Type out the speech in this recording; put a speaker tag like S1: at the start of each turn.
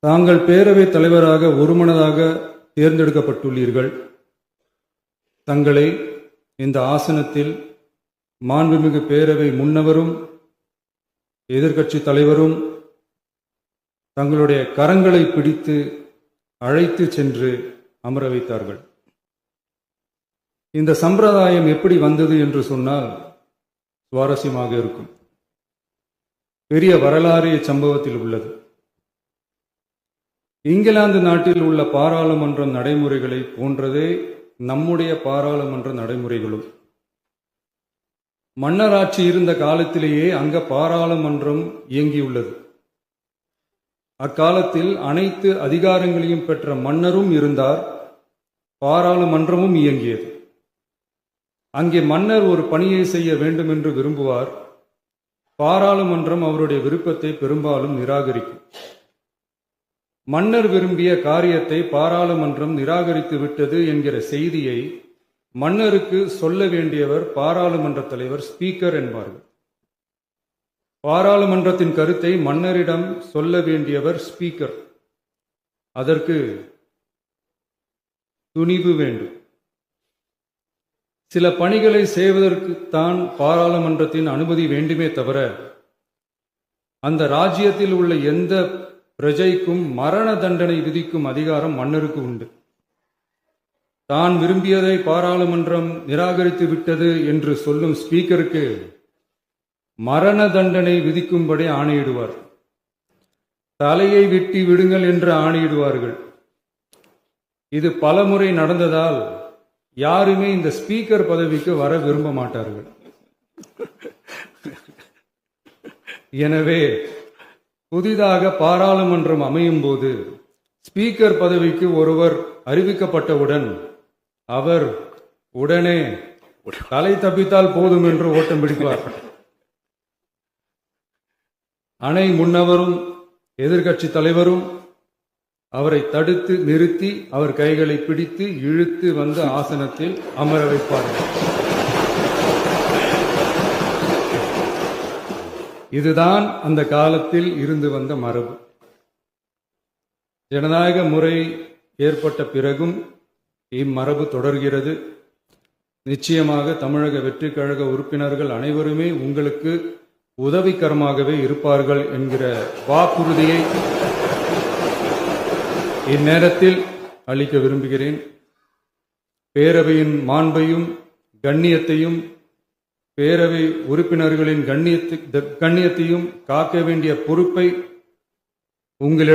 S1: தாங்கள் பேரவைத் தலைவராக ஒருமனதாக தேர்ந்தெடுக்கப்பட்டுள்ளீர்கள். தங்களை இந்த ஆசனத்தில் மாண்புமிகு பேரவை முன்னவரும் எதிர்க்கட்சி தலைவரும் தங்களுடைய கரங்களை பிடித்து அழைத்து சென்று அமர வைத்தார்கள். இந்த சம்பிரதாயம் எப்படி வந்தது என்று சொன்னால் சுவாரஸ்யமாக இருக்கும். பெரிய வரலாறு சம்பவத்தில் உள்ளது. இங்கிலாந்து நாட்டில் உள்ள பாராளுமன்ற நடைமுறைகளை போன்றதே நம்முடைய பாராளுமன்ற நடைமுறைகளும். மன்னராட்சி இருந்த காலத்திலேயே அங்க பாராளுமன்றம் இயங்கியுள்ளது. அக்காலத்தில் அனைத்து அதிகாரங்களையும் பெற்ற மன்னரும் இருந்தார், பாராளுமன்றமும் இயங்கியது. அங்கே மன்னர் ஒரு பணியை செய்ய வேண்டும் என்று விரும்புவார். பாராளுமன்றம் அவருடைய விருப்பத்தை பெரும்பாலும் நிராகரிக்கும். மன்னர் விரும்பிய காரியத்தை பாராளுமன்றம் நிராகரித்து விட்டது என்கிற செய்தியை மன்னருக்கு சொல்ல வேண்டியவர் பாராளுமன்ற தலைவர், ஸ்பீக்கர் என்பார்கள். பாராளுமன்றத்தின் கருத்தை மன்னரிடம் சொல்ல வேண்டியவர் ஸ்பீக்கர். அதற்கு துணிவு வேண்டும். சில பணிகளை செய்வதற்குத்தான் பாராளுமன்றத்தின் அனுமதி வேண்டுமே தவிர அந்த ராஜ்யத்தில் உள்ள எந்த பிரஜைக்கும் மரண தண்டனை விதிக்கும் அதிகாரம் மன்னருக்கு உண்டு. தான் விரும்பியதை பாராளுமன்றம் நிராகரித்து விட்டது என்று சொல்லும் ஸ்பீக்கருக்கு மரண தண்டனை விதிக்கும்படி ஆணையிடுவார். தலையை வெட்டி விடுங்கள் என்று ஆணையிடுவார்கள். இது பலமுறை நடந்ததால் யாருமே இந்த ஸ்பீக்கர் பதவிக்கு வர விரும்ப மாட்டார்கள். எனவே புதிதாக பாராளுமன்றம் அமையும் போது ஸ்பீக்கர் பதவிக்கு ஒருவர் அறிவிக்கப்பட்டவுடன் அவர் உடனே தலை தப்பித்தால் போதும் என்று ஓட்டம் பிடிப்பார். அணை முன்னவரும் எதிர்க்கட்சி தலைவரும் அவரை தடுத்து நிறுத்தி அவர் கைகளை பிடித்து இழுத்து வந்து ஆசனத்தில் அமர வைப்பார்கள். இதுதான் அந்த காலத்தில் இருந்து வந்த மரபு. ஜனநாயக முறை ஏற்பட்ட பிறகும் இம்மரபு தொடர்கிறது. நிச்சயமாக தமிழக வெற்றி கழக உறுப்பினர்கள் அனைவருமே உங்களுக்கு உதவிகரமாகவே இருப்பார்கள் என்கிற வாக்குறுதியை இந்நேரத்தில் அளிக்க விரும்புகிறேன். பேரவையின் மாண்பையும் கண்ணியத்தையும் பேரவை உறுப்பினர்களின் கண்ணியத்தையும் காக்க வேண்டிய பொறுப்பை உங்களிடம்